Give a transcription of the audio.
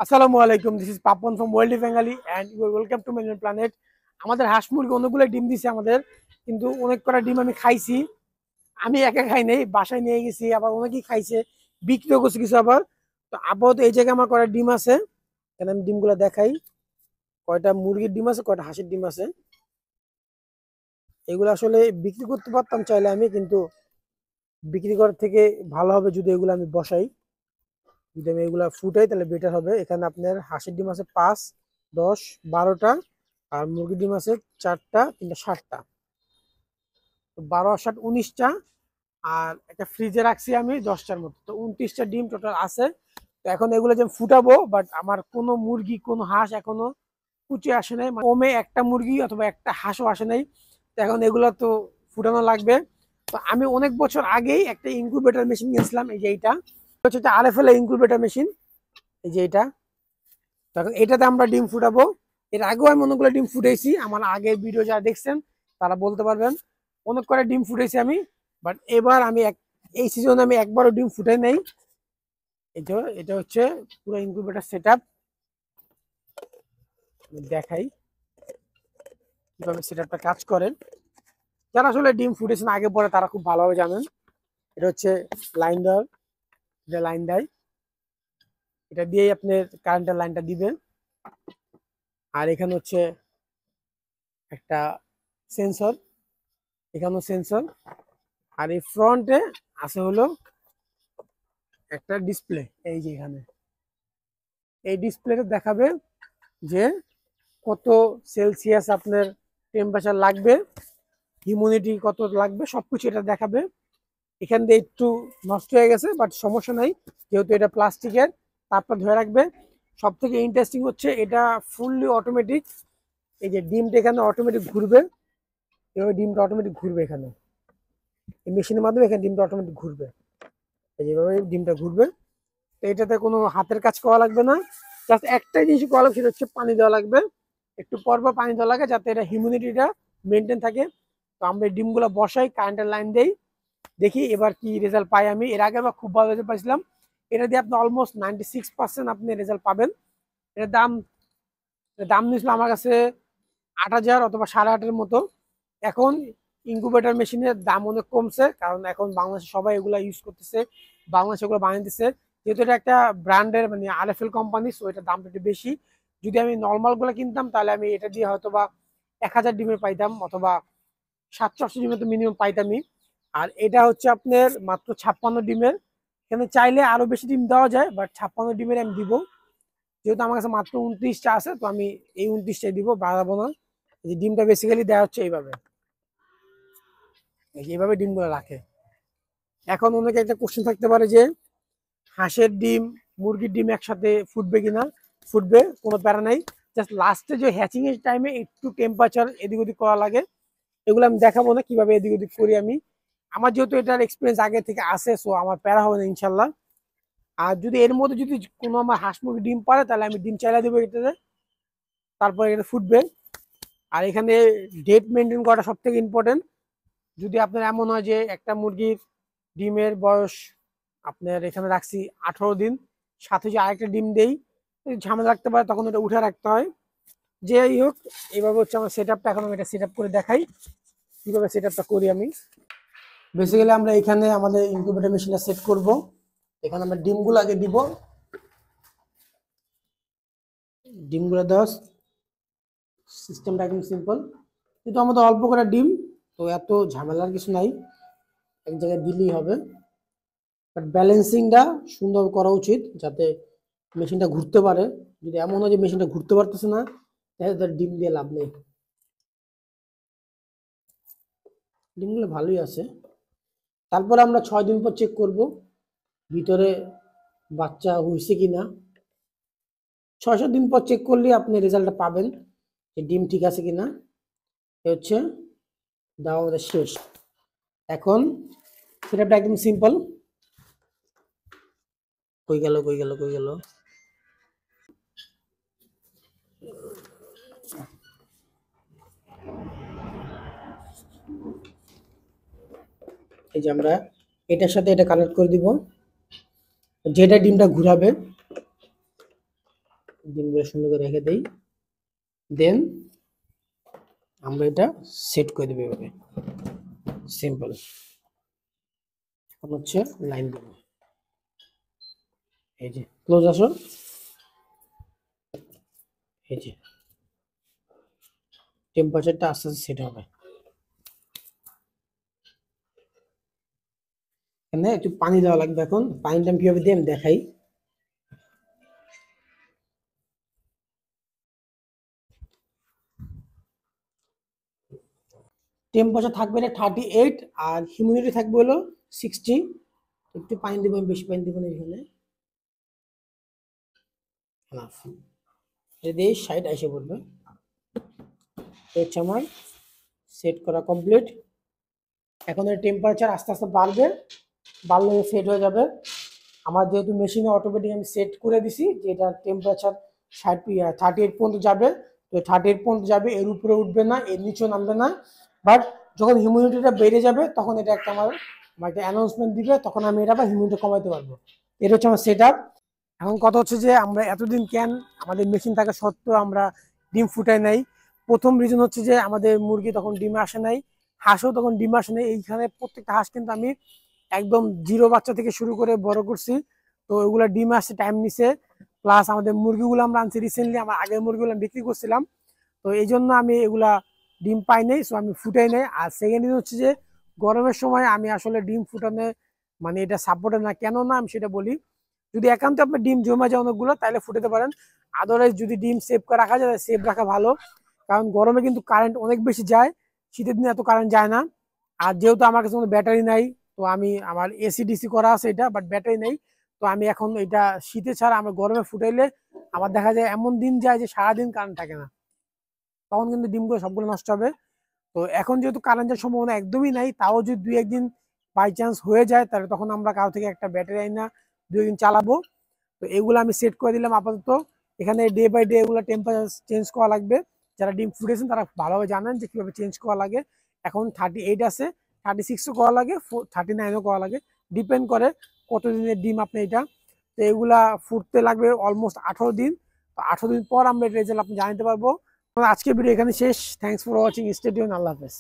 আসসালামু আলাইকুম, this is Papon from world Bengali and you are welcome to melon planet. আমাদের হাঁস মুরগি অনেকগুলো ডিম দিছে আমাদের, কিন্তু অনেক কটা ডিম আমি খাইছি। আমি একা খাই নাই, বাসায় নিয়ে গেছি, আবার অনেকেই খাইছে, বিক্রিও করছে কিছু আবার। তো আপাতত এই জায়গায় আমার কটা ডিম আছে, এখানে আমি ডিমগুলো দেখাই। কয়টা মুরগির ডিম আছে, কয়টা হাঁসের ডিম আছে। এগুলো আসলে বিক্রি করতে পারতাম চাইলে আমি, কিন্তু বিক্রি করার থেকে ভালো হবে যদি এগুলো আমি বসাই। যদি আমি এগুলা ফুটাই তাহলে বেটার হবে। এখানে আপনার হাঁসের ডিম আছে 5, 10, 12টা, আর মুরগির ডিম আছে 4টা, 3টা, 7টা। তো 12 আর 7 19টা, আর একটা ফ্রিজে রাখছি আমি 10টার মতো, তো 29টা ডিম টোটাল আছে। তো এখন এগুলো যে ফুটাবো, বাট আমার কোনো মুরগি কোনো হাঁস এখনো কুচে আসে নাই, মানে কমে একটা মুরগি অথবা একটা হাঁসও আসে নাই। তো এখন এগুলো তো ফুটানো লাগবে। তো আমি অনেক বছর আগেই একটা ইনকিউবেটর মেশিন কিনেছিলাম, এই যে এইটা হচ্ছে একটা আরএফএল ইনকিউবেটর মেশিন, এই যে এটা। তখন এটাতে আমরা ডিম ফুটাবো। এর আগেও আমি অনেকগুলো ডিম ফুটাইছি, আমার আগের ভিডিও যারা দেখছেন তারা বলতে পারবেন অনেক করে ডিম ফুটাইছি আমি। বাট এবার আমি এই সিজনে আমি একবারও ডিম ফুটাই নাই। এটা হচ্ছে পুরো ইনকিউবেটর সেট আপ, দেখাই কিভাবে সেট আপটা কাজ করেন। যারা আসলে ডিম ফুটেছেন আগে পরে তারা খুব ভালোভাবে জানেন। এটা হচ্ছে লাইন দেওয়ার, এটা লাইন দেয়, এটা দিয়েই আপনি কারেন্টের লাইনটা দিবেন। আর এখানে হচ্ছে একটা সেন্সর, এখানেও সেন্সর। আর এই ফ্রন্টে আছে হলো একটা ডিসপ্লে, এই যে এখানে এই ডিসপ্লেতে দেখাবে যে কত সেলসিয়াস আপনার টেম্পারেচার লাগবে, হিউমিডিটি কত লাগবে, সবকিছু এটা দেখাবে। এখান দিয়ে একটু নষ্ট হয়ে গেছে, বাট সমস্যা নাই, যেহেতু এটা প্লাস্টিকের, তাপটা ধরে রাখবে। সব থেকে ইন্টারেস্টিং হচ্ছে এটা ফুললি অটোমেটিক। এই যে ডিমটা এখানে অটোমেটিক ঘুরবে, এভাবে ডিমটা অটোমেটিক ঘুরবে, এখানে এই মেশিনের মাধ্যমে এখানে ডিমটা অটোমেটিক ঘুরবে, এই যেভাবে ডিমটা ঘুরবে। তো এটাতে কোনো হাতের কাজ করা লাগবে না, জাস্ট একটাই জিনিস করা লাগবে, সেটা হচ্ছে পানি দেওয়া লাগবে। একটু পর পর পানি দেওয়া লাগে যাতে এটা হিউমিডিটিটা মেনটেন থাকে। তো আমরা এই ডিমগুলো বসাই, কারেন্টের লাইন দেই, দেখি এবার কি রেজাল্ট পাই। আমি এর আগে খুব ভালো রেজাল্ট পাইছিলাম। এটা দিয়ে আপনি অলমোস্ট 96% আপনি রেজাল্ট পাবেন। এটার দাম দাম নিয়েছিল আমার কাছে 8,000 অথবা 8,500 মতো। এখন ইনকিউবেটর মেশিনের দাম অনেক কমছে, কারণ এখন বাংলাদেশে সবাই এগুলো ইউজ করতেছে, বাংলাদেশে এগুলো বানাইতেছে। যেহেতু এটা একটা ব্র্যান্ডের মানে আরএফএল কোম্পানি, সো এটার দামটা একটু বেশি। যদি আমি নর্মাল গুলো কিনতাম তাহলে আমি এটা দিয়ে হয়তো বা 1,000 ডিমের পাইতাম, অথবা 700-800 ডিমের তো মিনিমাম পাইতামই। আর এটা হচ্ছে আপনার মাত্র 56 ডিমের। এখানে চাইলে আরো বেশি ডিম দেওয়া যায়, বাট 56 ডিমের আমি দিব। যেহেতু আমার কাছে মাত্র 29টা আছে, তো আমি এই 29টাই দিব, বাড়াবো না। এই যে ডিমটা বেসিক্যালি দেওয়া হচ্ছে এইভাবে, এইভাবে ডিমগুলো রাখে। এখন অনেকে একটা কোশ্চেন থাকতে পারে যে হাঁসের ডিম মুরগির ডিম একসাথে ফুটবে কিনা। ফুটবে, কোনো প্যারা নাই। জাস্ট লাস্টে যে হ্যাচিং এর টাইমে একটু টেম্পারেচার এদিক ওদিক করা লাগে, এগুলো আমি দেখাবো না কিভাবে এদিক ওদিক করি আমি। আমার যেহেতু এটার এক্সপিরিয়েন্স আগে থেকে আছে, সো আমার প্যারা হবে না ইনশাল্লাহ। আর যদি এর মধ্যে যদি কোনো আমার হাঁস মুরগি ডিম পারে তাহলে আমি ডিম চাইলা দেবো এটাতে, তারপর এটা ফুটবে। আর এখানে ডেট মেনটেন করাটা সব থেকে ইম্পর্টেন্ট। যদি আপনার এমন হয় যে একটা মুরগির ডিমের বয়স আপনার এখানে রাখছি 18 দিন, সাথে যে আরেকটা ডিম দেই, ঝামেলা রাখতে পারে, তখন এটা উঠে রাখতে হয়। যেই হোক, এইভাবে হচ্ছে আমার সেট আপটা। এখন আমি এটা সেট আপ করে দেখাই কিভাবে সেট আপটা করি আমি। বেসিক্যালি আমরা এখানে আমাদের ইনকিউবেটর মেশিনটা সেট করব। এখানে আমরা ডিমগুলো আগে দিব, ডিমগুলো দেওয়া সিস্টেমটা একদম সিম্পল, কিন্তু আমাদের অল্প করে ডিম, তো এত ঝামেলার কিছু নাই, এক জায়গায় দিলেই হবে। বাট ব্যালেন্সিংটা সুন্দর করা উচিত যাতে মেশিনটা ঘুরতে পারে। যদি এমন হয় যে মেশিনটা ঘুরতে পারতেছে না, তাহলে তার ডিম দিয়ে লাভ নেই। ডিমগুলো ভালোই আছে। তারপর আমরা 6 দিন পর চেক করব ভিতরে বাচ্চা হয়েছে কিনা। 6-7 দিন পর চেক করলে আপনি রেজাল্টটা পাবেন যে ডিম ঠিক আছে কিনা। এ হচ্ছে দাও আমাদের শেষ। এখন সেটা একদম সিম্পল। কই গেল কই গেল কই গেল, এই যে আমরা এটার সাথে এটা কানেক্ট করে দিব, যেটা ডিমটা ঘুরাবে ডিমগুলো সুন্দর করে রেখে দেই, দেন আমরা এটা সেট করে দেবো এভাবে, সিম্পল। এখন হচ্ছে লাইন দেবো, এই যে ক্লোজ আসো, এই যে টেম্পারেচারটা আস্তে আস্তে সেট হবে। এখানে একটু পানি দেওয়া লাগবে, এখন পানিটা আমি কিভাবে দিই আমি দেখাই। টেম্পারেচার থাকবে এটা 38, আর হিউমিডিটি থাকবে হলো 60। একটু পানি দেবো, আমি বেশি পানি দেবো না এখানে, এনাফ। যদি এই সাইড এসে পড়বে, হচ্ছে আমার সেট করা কমপ্লিট। এখন এর টেম্পারেচার আস্তে আস্তে বাড়বে, বাড়লে সেট হয়ে যাবে। আমার যেহেতু মেশিনে অটোমেটিক আমি সেট করে দিছি যে এটা টেম্পারেচার 38 পর্যন্ত যাবে, তো 38 পর্যন্ত যাবে, এর উপরে উঠবে না, এর নিচেও নামবে না। বাট যখন হিউমিডিটিটা বেড়ে যাবে তখন এটা একটা আমার একটা অ্যানাউন্সমেন্ট দিবে, তখন আমি এটা আবার হিউমিডিটি কমাইতে পারবো। এটা হচ্ছে আমার সেট আপ। এখন কথা হচ্ছে যে আমরা এতদিন কেন আমাদের মেশিন থাকা সত্ত্বেও আমরা ডিম ফুটাই নাই। প্রথম রিজন হচ্ছে যে আমাদের মুরগি তখন ডিমে আসে নাই, হাঁসও তখন ডিমে আসে নাই। এইখানে প্রত্যেকটা হাঁস কিন্তু আমি একদম জিরো বাচ্চা থেকে শুরু করে বড় করছি, তো ওইগুলা ডিমে আসতে টাইম নিছে। প্লাস আমাদের মুরগিগুলো আমরা আনছি রিসেন্টলি, আমার আগের মুরগিগুলো বিক্রি করছিলাম, তো এই জন্য আমি এগুলা ডিম পাই নাই, সো আমি ফুটাই নাই। আর সেকেন্ড রিজন হচ্ছে যে গরমের সময় আমি আসলে ডিম ফুটানো মানে এটা সাপোর্টে না, কেন না আমি সেটা বলি। যদি একান্ত আপনার ডিম জমা যায় অনেকগুলো তাহলে ফুটাতে পারেন, আদারওয়াইজ যদি ডিম সেভ করে রাখা যায় সেভ রাখা ভালো। কারণ গরমে কিন্তু কারেন্ট অনেক বেশি যায়, শীতের দিনে এত কারেন্ট যায় না। আর যেহেতু আমার কাছে কোনো ব্যাটারি নাই, তো আমি আমার এসি ডিসি করা আছে এটা, বাট ব্যাটারি নেই, তো আমি এখন এটা শীতে ছাড়া আমার গরমে ফুটাইলে আমার দেখা যায় এমন দিন যায় যে সারাদিন কারেন্ট থাকে না, তখন কিন্তু ডিমগুলো সবগুলো নষ্ট হবে। তো এখন যেহেতু কারেন্টের সম্ভাবনা একদমই নাই, তাও যদি দুই একদিন বাই চান্স হয়ে যায় তাহলে তখন আমরা কারো থেকে একটা ব্যাটারি আইনা দুই একদিন চালাবো। তো এগুলো আমি সেট করে দিলাম আপাতত। এখানে ডে বাই ডে এগুলো টেম্পারেচার চেঞ্জ করা লাগবে, যারা ডিম ফুটেছেন তারা ভালোভাবে জানেন যে কিভাবে চেঞ্জ করা লাগে। এখন 38 আছে, 36ও করা লাগে, 39ও করা লাগে, ডিপেন্ড করে কতদিনের ডিম আপনি এটা। তো এগুলা ফুটতে লাগবে অলমোস্ট 18 দিন। তো 18 দিন পর আমরা রেজাল্ট আপনি জানাতে পারবো। আজকের ভিডিও এখানে শেষ। Thanks for watching, stay tune, আল্লাহ হাফেজ।